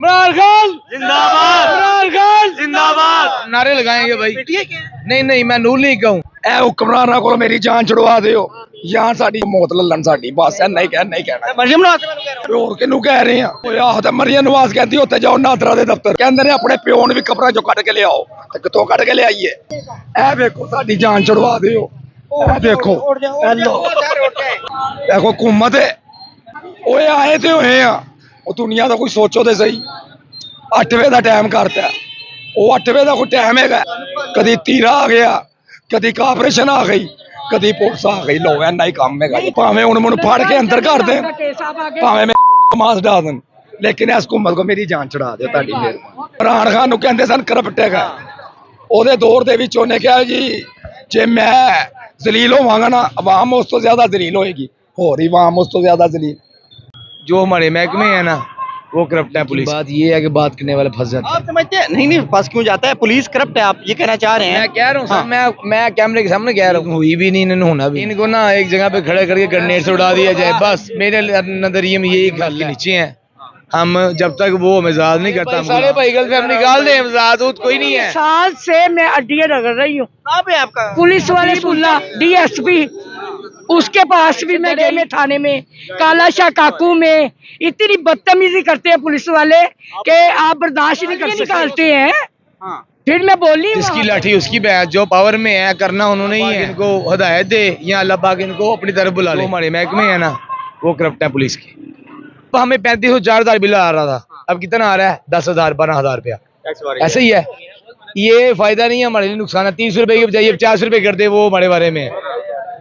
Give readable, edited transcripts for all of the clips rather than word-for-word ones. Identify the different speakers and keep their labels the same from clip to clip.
Speaker 1: इमरान खान
Speaker 2: जिंदाबाद,
Speaker 1: इमरान खान
Speaker 2: जिंदाबाद।
Speaker 1: नारे लगाएंगे भाई। नहीं नहीं मैं नूर लीग का हूँ।
Speaker 3: ए हुक्मराना को मेरी जान छुड़वा दियो जान साडी मौत ललन साडी बस नहीं कहना
Speaker 2: मरियम नवाज मैनू कह रहा
Speaker 3: और किनू कह रहे हैं आह ते मरियम नवाज कहती उत्ते जाओ नादरा दे दफ्तर कहंदे ने अपने प्यो ने भी कपड़ा चो कट के ले आओ ते कितों कट के ले आईए ए देखो साडी जान छुड़वा दियो ए देखो हेलो देखो हुकूमत है ओए आए ते होए आ ओ दुनिया दा कोई सोचो ते सही 8 बजे दा टाइम करता है ਉਹ 8 ਵਜੇ ਦਾ ਕੋਈ ਟਾਈਮ ਹੈਗਾ ਕਦੀ ਤੀਰਾ ਆ ਗਿਆ ਕਦੀ ਕਾਰਪੋਰੇਸ਼ਨ ਆ ਗਈ ਕਦੀ ਪੁਲਿਸ ਆ ਗਈ ਲੋ ਐਨਾ ਹੀ ਕੰਮ ਹੈਗਾ ਭਾਵੇਂ ਹੁਣ ਮੈਨੂੰ ਫੜ ਕੇ ਅੰਦਰ ਕਰ ਦੇ ਭਾਵੇਂ ਮੇਰੀ ਮਾਸ ਡਾ ਦੇਣ ਲੇਕਿਨ ਇਸ ਹੁਕੂਮਤ ਕੋ ਮੇਰੀ ਜਾਨ ਛੁਡਾ ਦਿਓ ਤੁਹਾਡੀ ਮਿਹਰਬਾਨੀ ਇਮਰਾਨ ਖਾਨ ਨੂੰ ਕਹਿੰਦੇ ਸਨ ਕਰਪਟ ਹੈਗਾ ਉਹਦੇ ਦੌਰ ਦੇ ਵਿੱਚ ਉਹਨੇ ਕਿਹਾ ਜੀ ਜੇ ਮੈਂ ਜ਼ਲੀਲ ਹੋਵਾਂਗਾ ਨਾ ਆਵਾਮ ਉਸ ਤੋਂ ਜ਼ਿਆਦਾ ਜ਼ਲੀਲ ਹੋਏਗੀ ਹੋਰ ਹੀ ਆਵਾਮ ਉਸ ਤੋਂ ਜ਼ਿਆਦਾ ਜ਼ਲੀਲ
Speaker 1: जो हमारे महकमे है ना वो करप्ट है पुलिस। बात ये है कि बात करने वाले फंस जाते हैं।
Speaker 2: आप समझते हैं नहीं फंस क्यों जाता है? पुलिस करप्ट है, आप ये कहना चाह रहे हैं?
Speaker 1: मैं कह रहा हूँ सर, मैं कैमरे के सामने कह रहा हूँ हुई भी नहीं इन्होंने होना भी। इनको ना एक जगह पे खड़े करके ग्रेनेड से उड़ा दिया जाए बस। मेरे नजरिए में यही ख्याल के नीचे हैं हम जब तक वो मिजाज नहीं करता सारे व्हीकल से हम निकाल दें मिजाज कोई नहीं है।
Speaker 4: साल से मैं अड्डिया रगड़ रही हूँ।
Speaker 2: कहाँ पे आपका?
Speaker 4: पुलिस वाले सुल्ला डीएसपी उसके पास भी मैं गई थाने में कालाशाह काकू में इतनी बदतमीजी करते हैं पुलिस वाले कि आप बर्दाश्त नहीं कर निकालते हैं। फिर मैं बोली
Speaker 1: जिसकी लाठी उसकी बैठ जो पावर में है करना उन्होंने ही है। इनको हदायत दे या अल्लाह पाक इनको अपनी तरफ बुला ले। हमारे महकमे है ना वो करप्ट है पुलिस की। तो हमें 35,000 बिल आ रहा था अब कितना आ रहा है 10,000 12,000 रुपया ऐसे ही है। ये फायदा नहीं है हमारे लिए नुकसान है। 30 रुपए की बजाय 50 रुपए कर दे वो हमारे बारे में।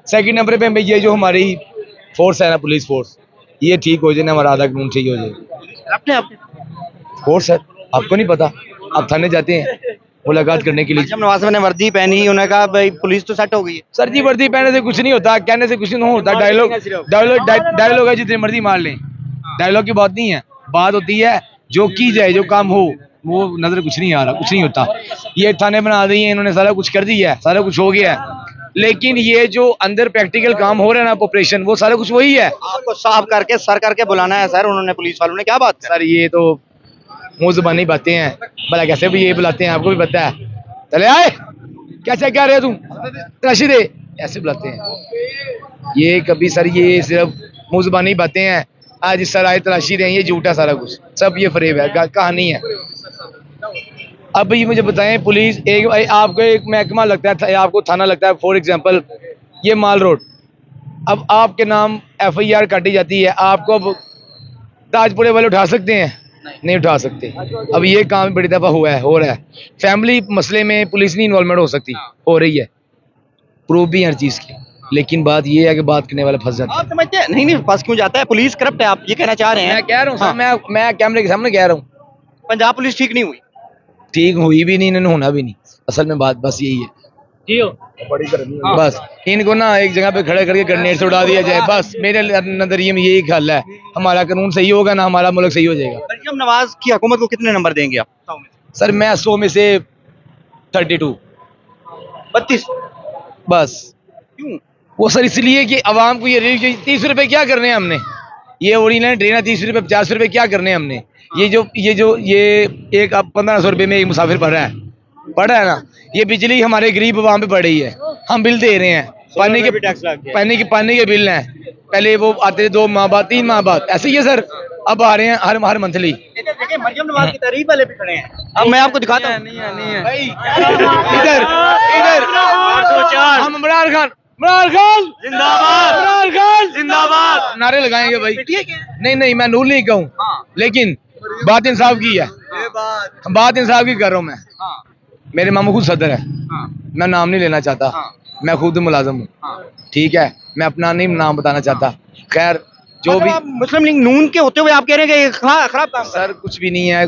Speaker 1: सेकंड नंबर पे ये जो हमारी फोर्स है ना पुलिस फोर्स ये ठीक हो जाए ना हमारा आधा कानून ठीक हो जाए। फोर्स है आपको नहीं पता आप थाने जाते हैं मुलाकात करने के लिए।
Speaker 2: जब नवाज ने वर्दी पहनी उन्होंने कहा भाई पुलिस तो सेट हो गई है।
Speaker 1: सर जी वर्दी पहने से कुछ नहीं होता कहने से कुछ नहीं होता। डायलॉग है जितने मर्जी मार लें डायलॉग की बात नहीं है। बात होती है जो की जाए जो काम हो वो नजर कुछ नहीं आ रहा कुछ नहीं होता। ये थाने बना दिए इन्होंने सारा कुछ कर दिया है सारा कुछ हो गया है लेकिन ये जो अंदर प्रैक्टिकल काम हो रहा है ना ऑपरेशन वो सारा कुछ वही है।
Speaker 2: आपको साफ करके सर करके बुलाना है सर उन्होंने पुलिस वालों ने क्या बात
Speaker 1: सर ये तो मुंह जुबानी बातें हैं भला कैसे भी ये बुलाते हैं आपको भी पता है। चले आए कैसे कह रहे तू तलाशी दे ऐसे बुलाते हैं। ये कभी सर ये सिर्फ मुंह जुबानी बातें हैं आज सर आए तलाशी दें ये झूठा सारा कुछ सब ये फरेब है कहानी है। अब ये मुझे बताएं पुलिस एक आपको एक महकमा लगता है आपको थाना लगता है फॉर एग्जांपल ये माल रोड अब आपके नाम FIR काटी जाती है आपको अब ताजपुरे वाले उठा सकते हैं नहीं उठा सकते। अब ये काम बड़ी दफा हुआ है हो रहा है फैमिली मसले में पुलिस नहीं इन्वॉल्वमेंट हो सकती हो रही है प्रूफ भी हर चीज की लेकिन बात ये है कि बात करने वाले फंस जाते हैं।
Speaker 2: आप समझते हैं नहीं फंस क्यों जाता है? पुलिस करप्ट है, आप ये कहना चाह रहे हैं?
Speaker 1: मैं कह रहा हूँ सर मैं कैमरे के सामने कह रहा हूँ
Speaker 2: पंजाब पुलिस ठीक नहीं हुई।
Speaker 1: ठीक हुई भी नहीं इन्होंने होना भी नहीं असल में बात बस यही है बस इनको ना एक जगह पे खड़े करके ग्रेनेड से उड़ा दिया जाए बस। मेरे नजरिए में यही ख्याल है हमारा कानून सही होगा ना हमारा मुल्क सही हो जाएगा।
Speaker 2: मरियम नवाज की हुकूमत को कितने नंबर देंगे आप?
Speaker 1: सर मैं 100 में से 32 बस।
Speaker 2: क्यों?
Speaker 1: वो सर इसलिए कि आवाम को ये 30 रुपए क्या करने हैं हमने ये ओरिजिनल ट्रेन है 30 रुपए 50 रुपए क्या करने हैं हमने ये एक अब 1500 रुपए में एक मुसाफिर पड़ रहा है ना ये बिजली हमारे गरीब आवाम पे पड़ रही है हम बिल दे रहे हैं पानी के बिल हैं पहले वो आते थे 2 माह बाद 3 माह बाद ऐसे ही है सर अब आ रहे हैं हर मंथली।
Speaker 2: मरियम नवाज की तारीफ वाले भी खड़े हैं अब मैं आपको दिखाता हूँ
Speaker 1: इधर हम इमरान खान जिंदाबाद नारे लगाएंगे भाई। नहीं मैं नूर लीग का हूँ लेकिन बात इंसाफ की है बात इंसाफ की कर रहा हूँ मैं। मेरे मामू खुद सदर है मैं नाम नहीं लेना चाहता मैं खुद मुलाजम हूँ ठीक है मैं अपना नहीं नाम बताना चाहता। खैर जो भी
Speaker 2: मुस्लिम लीग नून के होते हुए आप कह रहे हैं कि ये खराब काम
Speaker 1: सर कुछ भी नहीं है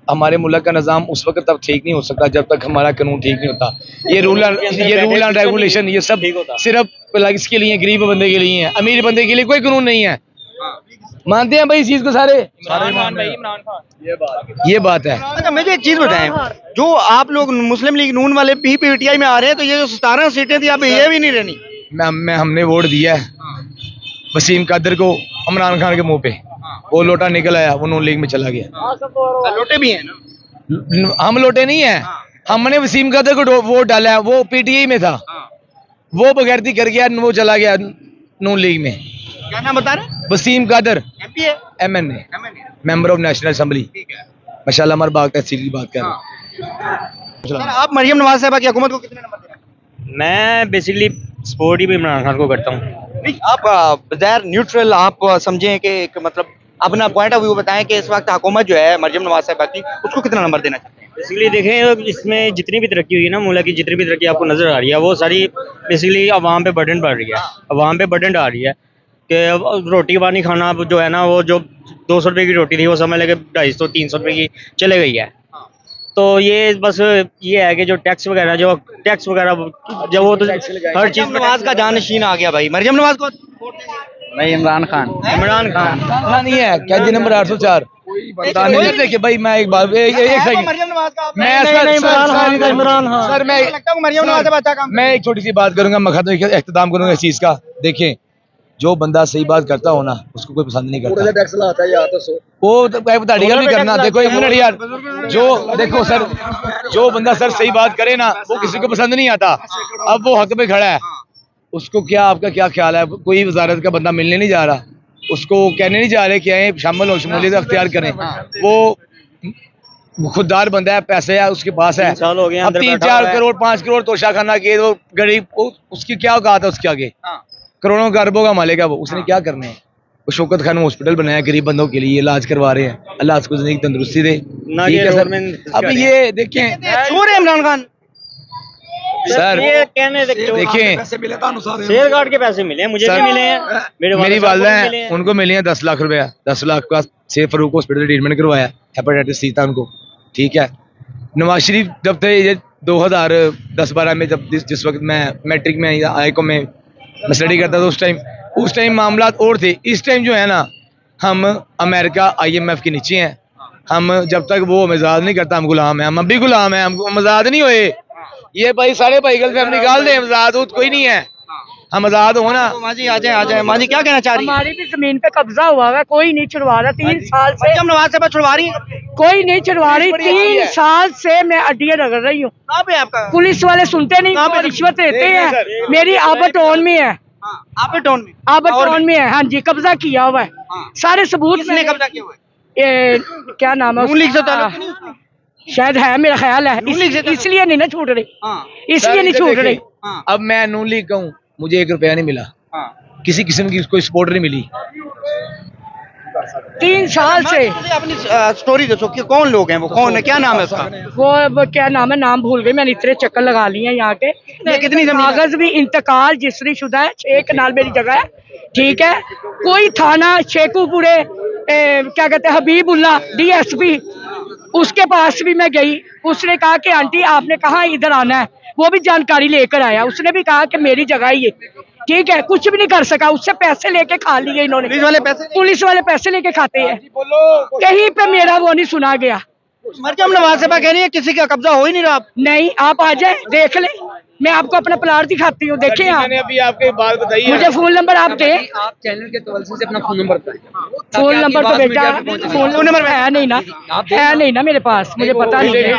Speaker 1: हमारे मुल्क का निज़ाम उस वक्त तक ठीक नहीं हो सकता जब तक हमारा कानून ठीक नहीं होता। ये रूल एंड रेगुलेशन ये सब सिर्फ इसके लिए गरीब बंदे के लिए है अमीर बंदे के लिए कोई कानून नहीं है। मानते हैं भाई इस चीज को सारे ये बात है।
Speaker 2: अच्छा मुझे एक चीज बताएं जो आप लोग मुस्लिम लीग नून वाले PTI में आ रहे हैं तो ये जो 17 सीटें थी आप ये भी नहीं रहनी।
Speaker 1: हमने वोट दिया है वसीम कादर को इमरान खान के मुंह पे वो लोटा निकल आया, वो नून लीग में चला गया।
Speaker 2: लोटे भी हैं ना।
Speaker 1: हम लोटे नहीं है, हमने वसीम कादर को वोट डाला है, वो पीटीआई में था, वो बगैरती कर गया, वो चला गया नून लीग में।
Speaker 2: क्या नाम बता रहे?
Speaker 1: वसीम कादर
Speaker 2: एमपी है,
Speaker 1: MNA, member of national assembly.
Speaker 2: ठीक है।
Speaker 1: माशाल्लाह हमारे बाग तहसील की बात कर रहे हैं।
Speaker 2: सर, आप मरियम नवाज साहबा की हुकूमत को कितने नंबर दे रहे हैं?
Speaker 5: मैं बेसिकली सपोर्ट ही इमरान खान को करता हूँ।
Speaker 2: नहीं, आप बगैर न्यूट्रल आप समझें कि एक मतलब अपना पॉइंट ऑफ व्यू बताएं कि इस वक्त हुकूमत जो है मरियम नवाज साहबा की, उसको कितना नंबर देना चाहते हैं?
Speaker 5: बेसिकली देखें, इसमें जितनी भी तरक्की हुई है ना, मुल्क की जितनी भी तरक्की आपको नजर आ रही है, वो सारी बेसिकली अवाम पे बर्डन पड़ रही है, अवाम पे बर्डन डाल रही है कि अब रोटी पानी खाना अब जो है ना, वो जो 200 रुपये की रोटी थी वो समझ लगे 250-300 रुपये की चले गई है। तो ये बस ये है कि जो टैक्स वगैरह जब वो तो हर चीज़
Speaker 2: नवाज का जानशीन आ गया भाई, मरियम नवाज को
Speaker 5: नहीं, इमरान खान
Speaker 1: नहीं है क्या जी, नंबर 804 देखिए भाई, मैं एक बात एक सेकंड,
Speaker 2: मरियम नवाज का
Speaker 1: मैं सर मैं
Speaker 2: लगता है मरियम नवाज से अच्छा काम।
Speaker 1: मैं एक छोटी सी बात करूंगा, मखदम इख्तिताम करूंगा इस चीज का। देखें, जो बंदा सही बात करता हो ना, उसको कोई पसंद नहीं करता।
Speaker 3: टैक्स लाता है यार, तो
Speaker 1: वो तो बताड़ी भी करना। देखो एक मिनट यार, जो देखो सर, जो बंदा सर सही बात करे ना, वो किसी को पसंद नहीं आता। अब वो हक पे खड़ा है, उसको क्या, आपका क्या ख्याल है? कोई वजारत का बंदा मिलने नहीं जा रहा, उसको कहने नहीं जा रहे कि आए शामिल हो, शमूलियत अख्तियार करें। वो खुददार बंदा है, पैसे है उसके पास है,
Speaker 5: साल हो गए
Speaker 1: अब 3-4 करोड़ 5 करोड़ तोशा खाना के, वो गरीब, उसकी क्या औकात है उसके आगे? करोड़ों अरबों का मालिक है वो, उसने क्या करने हैं? वो शौकत खान हॉस्पिटल बनाया गरीब बंदों के लिए, इलाज करवा रहे हैं, अल्लाह उसको जिंदगी तंदुरुस्ती दे। ठीक है सर। अब ये देखें,
Speaker 2: चोर है इमरान खान
Speaker 1: सर
Speaker 5: ये कहने
Speaker 1: देखें,
Speaker 3: पैसे मिले था
Speaker 5: शेयर कार्ड के पैसे मिले हैं, मुझे
Speaker 1: सर,
Speaker 5: भी मिले हैं,
Speaker 1: मेरी वालदा
Speaker 5: वालिदा
Speaker 1: है, उनको मिले हैं 10 लाख रुपया। 10 लाख का सेफ फारूक हॉस्पिटल ट्रीटमेंट करवाया, हेपेटाइटिस सी था उनको। ठीक है, नवाज शरीफ जब थे ये 2010-12 में, जब जिस वक्त मैं मैट्रिक में आईको में मैं स्टडी करता था, उस टाइम मामला और थे। इस टाइम जो है ना, हम अमेरिका IMF के नीचे हैं। हम जब तक वो हमें आज़ाद नहीं करता, हम गुलाम हैं, हम अभी गुलाम हैं, हम आज़ाद नहीं हुए। ये भाई सारे भाई गल से हम निकाल दें, आज़ाद कोई नहीं है, हम आज़ाद हो ना।
Speaker 2: माजी आ जाए माजी, क्या कहना चाह रही है?
Speaker 4: हमारी भी जमीन पे कब्जा हुआ है, कोई नहीं छुड़वा रहा 3 साल से।
Speaker 2: मरियम नवाज साहबा छुड़वा रही है?
Speaker 4: कोई नहीं छुड़वा रही, 3 साल से मैं अड्डियां रगड़ रही हूँ।
Speaker 2: कहाँ पे है आपका?
Speaker 4: पुलिस वाले सुनते नहीं, वो रिश्वत लेते हैं। मेरी आबटोन में है,
Speaker 2: आप पे टाउन में?
Speaker 4: आबटोन में है, हाँ जी, कब्जा किया हुआ है, सारे सबूत
Speaker 2: किसने
Speaker 4: मैंने-
Speaker 2: कब्जा किया हुआ है?
Speaker 4: ये क्या नाम है
Speaker 2: नून लीग से
Speaker 4: उसका?
Speaker 2: ताल्लुक नहीं उसका?
Speaker 4: शायद है, मेरा ख्याल है,
Speaker 2: नून लीग से ताल्लुक-
Speaker 4: इसलिए नहीं ना छूट रही,
Speaker 2: हाँ,
Speaker 4: इसलिए नहीं छूट रही।
Speaker 2: हाँ,
Speaker 1: अब मैं नून लीग कहूँ, मुझे 1 रुपया नहीं मिला,
Speaker 2: हाँ।
Speaker 1: किसी किस्म की कोई सपोर्ट नहीं मिली।
Speaker 4: 3 साल से
Speaker 2: मुझे अपनी स्टोरी दसो कि कौन लोग हैं वो, कौन है, क्या नाम है उसका?
Speaker 4: वो क्या नाम है, नाम भूल गई, मैंने इतने चक्कर लगा लिए हैं यहाँ के।
Speaker 2: कितनी जमीन है?
Speaker 4: कागज भी इंतकाल जिसरी शुदा है, 6 कनाल मेरी जगह है। ठीक है, कोई थाना शेखुपुरे क्या कहते हैं हबीबुल्ला DSP, उसके पास भी मैं गई, उसने कहा कि आंटी आपने कहा इधर आना है, वो भी जानकारी लेकर आया, उसने भी कहा कि मेरी जगह ही है। ठीक है, कुछ भी नहीं कर सका, उससे पैसे लेके खा लिए इन्होंने। पुलिस वाले पैसे लेके खाते हैं, कहीं पे मेरा वो नहीं सुना गया।
Speaker 2: मरियम नवाज साहबा कह रही है किसी का कब्जा हो ही नहीं रहा।
Speaker 4: नहीं, आप आ जाए देख ले, मैं आपको अपना प्लाट दिखाती हूँ, देखें आप।
Speaker 1: मैंने अभी आपके बात बताई है।
Speaker 4: मुझे फोन नंबर आप दे,
Speaker 6: आप चैनल के तवज्जो से अपना फोन नंबर बताएं।
Speaker 4: फोन नंबर तो बेटा फोन नंबर है नहीं ना, है नहीं ना मेरे पास, मुझे पता नहीं है।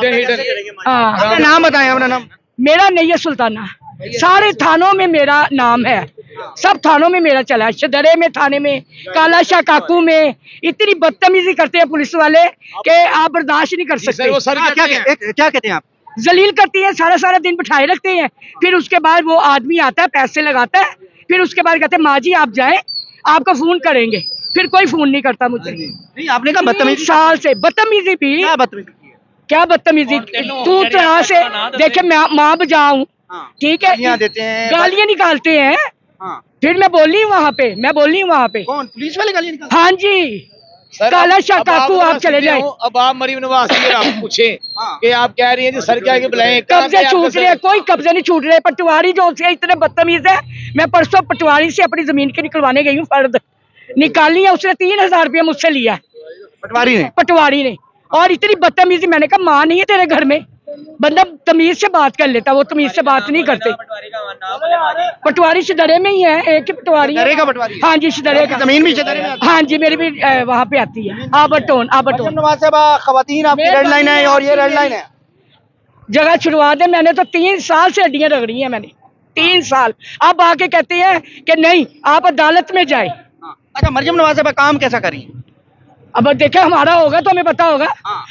Speaker 4: हाँ,
Speaker 2: अपना नाम बताएं, अपना नाम।
Speaker 4: मेरा नहीं है सुल्ताना, सारे थानों में मेरा नाम है, सब थानों में मेरा चला है, शदरे में थाने में, कालाशाह काकू में। इतनी बदतमीजी करते हैं पुलिस वाले कि आप बर्दाश्त नहीं कर सकते।
Speaker 2: क्या कहते हैं आप?
Speaker 4: जलील करती है, सारा सारा दिन बिठाए रखते हैं, फिर उसके बाद वो आदमी आता है, पैसे लगाता है, फिर उसके बाद कहते हैं माँ जी आप जाए, आपको फोन करेंगे, फिर कोई फोन नहीं करता मुझे।
Speaker 2: नहीं, आपने कहा
Speaker 4: 3 साल से बदतमीजी भी,
Speaker 2: क्या बदतमीजी की है?
Speaker 4: क्या बदतमीजी, तू तरह से देखे माँ बजाऊं,
Speaker 2: हाँ।
Speaker 4: ठीक है,
Speaker 2: गालियां देते हैं,
Speaker 4: गालियां निकालते हैं,
Speaker 2: हाँ।
Speaker 4: फिर मैं बोली वहाँ पे,
Speaker 2: कौन? पुलिस वाले गालियां निकालते
Speaker 4: हाँ जी,
Speaker 1: सर,
Speaker 4: कालाशाह
Speaker 1: अब
Speaker 4: काकू
Speaker 1: आप
Speaker 4: आप चले जाए।
Speaker 1: अब आप मरियम नवाज से आप पूछे
Speaker 2: हाँ।
Speaker 1: कि आप कह रही हैं जी सर क्या के बुलाएं, कहाँ
Speaker 4: कब्जे
Speaker 1: पे आपका
Speaker 4: छूट
Speaker 1: सर?
Speaker 4: रहे हैं, कोई कब्जे नहीं छूट रहे। पटवारी जो से इतने बदतमीज है, मैं परसों पटवारी से अपनी जमीन के निकलवाने गई हूँ, फर्द निकाली है, उसने 3000 रुपया मुझसे लिया है,
Speaker 2: पटवारी ने?
Speaker 4: पटवारी ने। और इतनी बदतमीजी, मैंने कहा माँ नहीं है तेरे घर में, बंदा तमीज से बात कर लेता, वो तमीज से बात नहीं करते। पटवारी शिदरे में ही है, एक ही पटवारी
Speaker 2: शिदरे का
Speaker 4: है।
Speaker 2: पटवारी?
Speaker 4: हाँ जी, शिदरे का।
Speaker 2: जमीन भी शिदरे में आती
Speaker 4: हाँ जी, मेरी भी वहाँ पे आती है, आबरटोन।
Speaker 2: मरियम नवाज साहब, खवातीन आपकी रेड लाइन है और ये रेड लाइन है।
Speaker 4: जगह छुड़वा दे, मैंने तो 3 साल से हड्डियां रगड़ी हैं मैंने, 3 साल। अब आके कहते हैं कि नहीं आप अदालत में जाए।
Speaker 2: अच्छा, मरियम नवाज साहब काम कैसा करी?
Speaker 4: अब देखे हमारा होगा तो हमें पता होगा।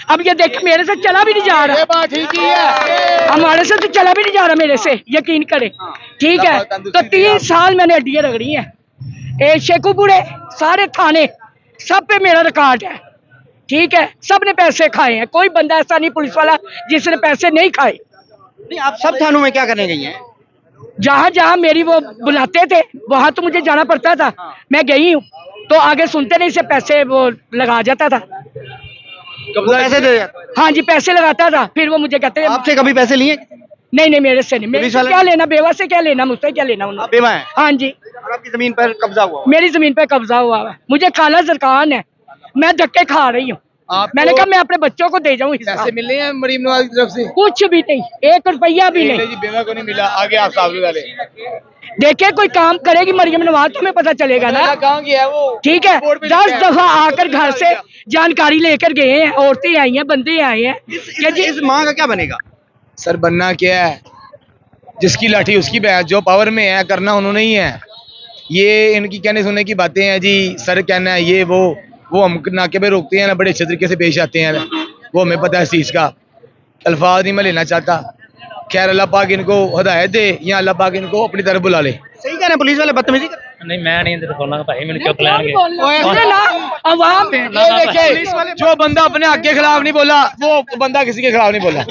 Speaker 4: अब ये देखे मेरे से चला भी नहीं जा रहा,
Speaker 1: बात ठीक ही है।
Speaker 4: हमारे से तो चला भी नहीं जा रहा मेरे से, यकीन करे। ठीक है, तो 3 साल मैंने हड्डियां रगड़ी हैं। शेखुपुरे सारे थाने सब पे मेरा रिकॉर्ड है। ठीक है, सब ने पैसे खाए हैं, कोई बंदा ऐसा नहीं पुलिस वाला जिसने पैसे नहीं खाए।
Speaker 2: नहीं, आप सब थानों में क्या करने गई हैं?
Speaker 4: जहाँ जहाँ मेरी वो बुलाते थे वहां तो मुझे जाना पड़ता था। मैं गई हूँ तो आगे सुनते नहीं से पैसे वो लगा जाता था।
Speaker 2: पैसे दे जाते?
Speaker 4: हाँ जी, पैसे लगाता था, फिर वो मुझे कहते
Speaker 2: आपसे कभी पैसे लिए?
Speaker 4: नहीं नहीं, मेरे से नहीं। मेरे
Speaker 2: पुलिस
Speaker 4: से
Speaker 2: वाले?
Speaker 4: क्या लेना, बेवा से क्या लेना, मुझसे क्या लेना उन्होंने।
Speaker 2: आप बेवा हैं
Speaker 4: हाँ जी,
Speaker 2: और आपकी जमीन पर कब्जा हुआ?
Speaker 4: मेरी जमीन पे कब्जा हुआ है, मुझे काला जरकान है, मैं धक्के खा रही हूँ। मैंने कहा मैं अपने बच्चों को दे जाऊँ हिस्सा।
Speaker 1: पैसे मिले हैं मरीम नवाज की तरफ से?
Speaker 4: कुछ भी नहीं, 1 रुपया भी नहीं।
Speaker 1: जी बेवा को नहीं मिला। आगे आप साहब वाले
Speaker 4: देखिए कोई काम करेगी मरियम नवाज तो हमें पता चलेगा ना।
Speaker 1: कहाँ गया है वो?
Speaker 4: ठीक है, 10 दफा आकर घर से जानकारी लेकर गए हैं, औरतें आई हैं, बंदे आए हैं।
Speaker 2: इस माँ का क्या बनेगा?
Speaker 1: सर बनना क्या है, जिसकी लाठी उसकी भैंस, जो पावर में है करना उन्होंने ही है। ये इनकी कहने सुनने की बातें हैं जी, सर कहना है ये वो हम नाके पे रोकते हैं ना, बड़े अच्छे तरीके से पेश आते हैं, वो हमें पता है इस चीज़ का। अल्फाज नहीं मैं लेना चाहता। खैर अल्लाह पाक इनको हिदायत दे या अल्लाह पाक इनको अपनी तरफ बुला ले।
Speaker 2: सही कह रहे हैं पुलिस वाले, बदतमीजी कर
Speaker 5: नहीं मैं नहीं बोलना भाई, मैंने क्यों प्लान
Speaker 4: अवाम
Speaker 1: जो बंदा अपने हक के खिलाफ नहीं बोला वो बंदा किसी के खिलाफ नहीं बोला।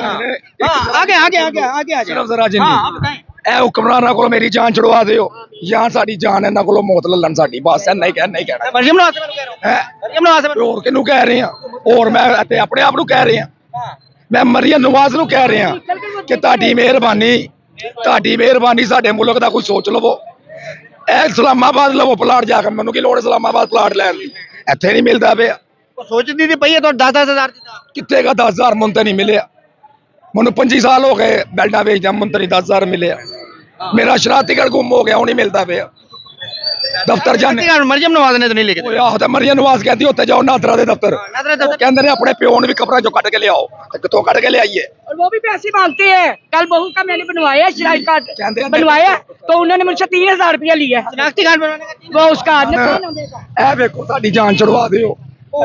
Speaker 2: हाँ, आगे आगे आगे आगे आ जाओ।
Speaker 3: जरा जिंदगी
Speaker 2: हाँ, आप बताएं।
Speaker 3: ਇਹ ਹੁਕਮਰਾਨਾਂ ਕੋਲ ਮੇਰੀ ਜਾਨ ਛੁਡਵਾ ਦਿਓ ਜਾਂ ਸਾਡੀ ਜਾਨ ਇਹਨਾਂ ਕੋਲੋਂ ਮੌਤ ਲੈ ਲੈਣ ਸਾਡੀ, ਬਸ ਇੰਨਾ ਹੀ ਕਹਿਣਾ।
Speaker 2: मरियम नवाज साहब कह रहा हूं।
Speaker 3: ਹੈ
Speaker 2: मरियम नवाज साहब
Speaker 3: ਹੋਰ ਕਿਹਨੂੰ ਕਹਿ ਰਹੇ ਆ? ਹੋਰ ਮੈਂ ਤੇ ਆਪਣੇ ਆਪ ਨੂੰ ਕਹਿ ਰਹੇ ਆ। ਮੈਂ ਮਰੀਮ ਨਵਾਜ਼ ਨੂੰ ਕਹਿ ਰਿਹਾ ਕਿ ਤੁਹਾਡੀ ਮਿਹਰਬਾਨੀ ਸਾਡੇ ਮੁਲਕ ਦਾ ਕੋਈ ਸੋਚ ਲਵੋ। ਇਹ ਇਸਲਾਮਾਬਾਦ ਲਵੋ ਪਲਾਟ ਜਾ ਕੇ, ਮੈਨੂੰ ਕੀ ਲੋੜ ਇਸਲਾਮਾਬਾਦ ਪਲਾਟ ਲੈਣ ਦੀ, ਇੱਥੇ ਨਹੀਂ ਮਿਲਦਾ ਪਿਆ।
Speaker 2: सोचती थी पई है तो 10,000
Speaker 3: ਕਿੱਥੇ ਗਾ 10,000 ਮੁੰਨ ਤੇ ਨਹੀਂ ਮਿਲਿਆ। ਮੈਨੂੰ 25 ਸਾਲ ਹੋ ਗਏ ਬੈਲਟਾਂ ਵੇਚਦਾ, ਮੁੰਨ ਤੇ ਨਹੀਂ 10,000 ਮਿਲਿਆ। ਮੇਰਾ ਸ਼ਰਾਰਤੀ ਕਾਰਡ ਗੁੰਮ ਹੋ ਗਿਆ, ਉਹ ਨਹੀਂ ਮਿਲਦਾ ਪਿਆ। ਦਫ਼ਤਰ ਜਾਣੇ
Speaker 2: मरियम नवाज ने तो नहीं लेके
Speaker 3: ਓਏ ਆਹੋ ਤੇ ਮਰੀਮ ਨਵਾਜ਼ ਕਹਿੰਦੀ ਉੱਥੇ ਜਾਓ ਨਾਦਰਾ ਦੇ ਦਫ਼ਤਰ, ਕਹਿੰਦੇ ਨੇ ਆਪਣੇ ਪਿਓ ਨੂੰ ਵੀ ਕਬਰਾਂ ਚੋਂ ਕੱਢ ਕੇ ਲਿਆਓ। ਤੇ ਕਿੱਥੋਂ ਕੱਢ ਕੇ ਲਿਆਈਏ?
Speaker 4: और वो भी पैसे मांगते हैं। कल बहू का मैंने बनवाया शराइ कार्ड,
Speaker 3: कहते हैं
Speaker 4: बनवाया तो उन्होंने मुझसे 3,000 रुपया लिया है।
Speaker 2: शनाख्ती कार्ड बनवाने का?
Speaker 4: वो उसका
Speaker 3: ਇਹ ਵੇਖੋ ਸਾਡੀ ਜਾਨ ਛੁਡਵਾ ਦਿਓ।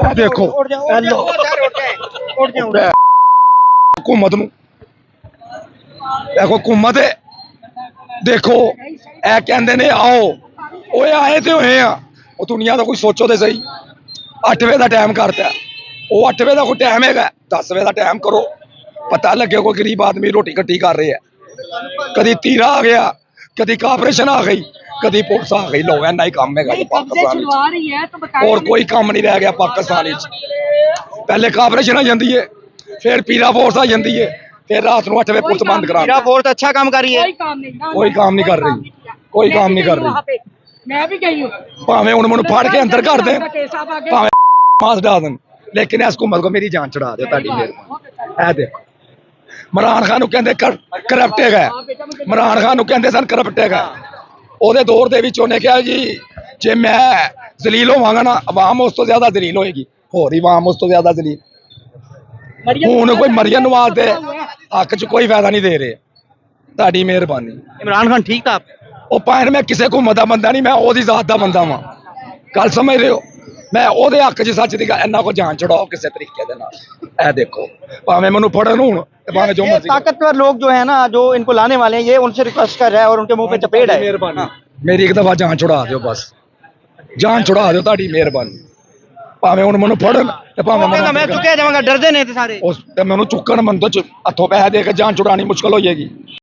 Speaker 3: ਇਹ ਦੇਖੋ ਇਹ ਲਓ हुकूमत ਨੂੰ, ਦੇਖੋ हुकूमत ਹੈ। ਦੇਖੋ ਇਹ ਕਹਿੰਦੇ ਨੇ ਆਓ, ਓਏ ਆਏ ਤੇ ਹੋਏ ਆ। ਉਹ ਦੁਨੀਆ ਦਾ ਕੋਈ ਸੋਚੋ ਤੇ ਸਹੀ। 8 ਵਜੇ ਦਾ ਟਾਈਮ ਕਰਤਾ, ਉਹ 8 ਵਜੇ ਦਾ ਕੋਈ ਟਾਈਮ ਹੈਗਾ? 10 ਵਜੇ ਦਾ ਟਾਈਮ ਕਰੋ, ਪਤਾ ਲੱਗੇ ਕੋਈ ਗਰੀਬ ਆਦਮੀ ਰੋਟੀ ਕੱਟੀ ਕਰ ਰਿਹਾ। ਕਦੀ ਤੀਰਾ ਆ ਗਿਆ, ਕਦੀ ਕਾਰਪੋਰੇਸ਼ਨ ਆ ਗਈ, ਕਦੀ ਪੁਲਿਸ ਆ ਗਈ। ਲੋ ਇੰਨਾ ਹੀ ਕੰਮ ਹੈਗਾ ਜੀ ਪਾਕਿਸਤਾਨ ਵਿੱਚ,
Speaker 4: रही है तो
Speaker 3: ਹੋਰ ਕੋਈ ਕੰਮ ਨਹੀਂ ਰਹਿ ਗਿਆ ਪਾਕਿਸਤਾਨ ਵਿੱਚ। ਪਹਿਲੇ ਕਾਰਪੋਰੇਸ਼ਨ ਆ ਜਾਂਦੀ ਹੈ, ਫਿਰ ਪੀਰਾ ਫੋਰਸ ਆ ਜਾਂਦੀ ਹੈ, ਫਿਰ ਰਾਤ ਨੂੰ 8 ਵਜੇ ਪੁਲਿਸ ਬੰਦ ਕਰਾ
Speaker 2: मेरा फोर्स अच्छा काम कर रही है।
Speaker 4: कोई काम नहीं ना,
Speaker 3: ਕੋਈ ਕੰਮ ਨਹੀਂ ਕਰ ਰਹੀ, ਕੋਈ ਕੰਮ ਨਹੀਂ ਕਰ ਰਹੀ।
Speaker 4: वहाँ पे मैं भी गई हूँ।
Speaker 3: ਭਾਵੇਂ ਹੁਣ ਮੈਨੂੰ ਫੜ ਕੇ ਅੰਦਰ ਕਰ ਦੇ,
Speaker 4: केस आप आगे
Speaker 3: ਭਾਵੇਂ ਮਾਸ ਡਾ ਦੇਣ, ਲੇਕਿਨ ਇਸ ਹੁਕੂਮਤ ਕੋ ਮੇਰੀ ਜਾਨ ਚੜਾ ਦਿਓ ਤੁਹਾਡੀ ਮਿਹਰਬਾਨੀ। ਇਹ ਦੇਖੋ ਇਮਰਾਨ ਖਾਨ ਨੂੰ ਕਹਿੰਦੇ ਕਰਪਟ ਹੈਗਾ, ਇਮਰਾਨ ਖਾਨ ਨੂੰ ਕਹਿੰਦੇ ਸਨ ਕਰਪਟ ਹੈਗਾ। ਉਹਦੇ ਦੌਰ ਦੇ ਵਿੱਚ ਉਹਨੇ ਕਿਹਾ ਜੀ ਜੇ ਮੈਂ ਜ਼ਲੀਲ ਹੋਵਾਂਗਾ ਨਾ, ਆਵਾਮ ਉਸ ਤੋਂ ਜ਼ਿਆਦਾ ਜ਼ਲੀਲ ਹੋਏਗੀ, ਹੋਰ ਹੀ ਆਵਾਮ ਉਸ ਤੋਂ ਜ਼ਿਆਦਾ ਜ਼ਲੀਲ। ਹੁਣ ਕੋਈ ਮਰੀਮ ਨਵਾਜ਼ ਦੇ ਹੱਕ 'ਚ ਕੋਈ ਫਾਇਦਾ ਨਹੀਂ ਦੇ ਰਹੇ। ਤੁਹਾਡੀ ਮਿਹਰਬਾਨੀ।
Speaker 2: इमरान खान ठीक था आप?
Speaker 3: ਉਹ ਭਾਵੇਂ ਮੈਂ ਕਿਸੇ ਹੁਕੂਮਤ ਦਾ ਬੰਦਾ ਨਹੀਂ, ਮੈਂ ਉਹਦੀ ਜ਼ਾਤ ਦਾ ਬੰਦਾ ਵਾਂ। ਗੱਲ ਸਮਝ ਰਹੇ ਹੋ? ਮੈਂ ਉਹਦੇ ਹੱਕ 'ਚ ਸੱਚ ਦੀ ਗੱਲ, ਇਹਨਾਂ ਕੋ ਜਾਨ ਚੜਾਓ ਕਿਸੇ ਤਰੀਕੇ ਦੇ ਨਾਲ। ਇਹ ਦੇਖੋ ਭਾਵੇਂ ਮੈਨੂੰ ਫੜਨ ਹੁਣ ਤੇ ਭਾਵੇਂ ਜੋ
Speaker 2: ये
Speaker 3: ਮਰਜ਼ੀ।
Speaker 2: ताकतवर लोग जो है ना, जो इनको लाने वाले हैं, ये उनसे रिक्वेस्ट कर रहा है और उनके मुंह पे चपेट है।
Speaker 3: ਮਿਹਰਬਾਨੀ ਮੇਰੀ ਇੱਕ ਦਫਾ ਜਾਨ ਛੁਡਾ ਦਿਓ, ਬਸ ਜਾਨ ਛੁਡਾ ਦਿਓ, ਤੁਹਾਡੀ ਮਿਹਰਬਾਨੀ। ਭਾਵੇਂ ਹੁਣ ਮੈਨੂੰ ਫੜਨ ਤੇ ਭਾਵੇਂ
Speaker 2: कहता मैं चुके जाऊंगा, डरते नहीं थे सारे।
Speaker 3: ਉਸ ਤੇ ਮੈਨੂੰ ਚੁੱਕਣ, ਮੈਨੂੰ ਤਾਂ ਹੱਥੋਂ ਪੈਸੇ ਦੇ ਕੇ ਜਾਨ ਛੁਡਾਣੀ ਮੁਸ਼ਕਲ ਹੋ ਜਾਏਗੀ।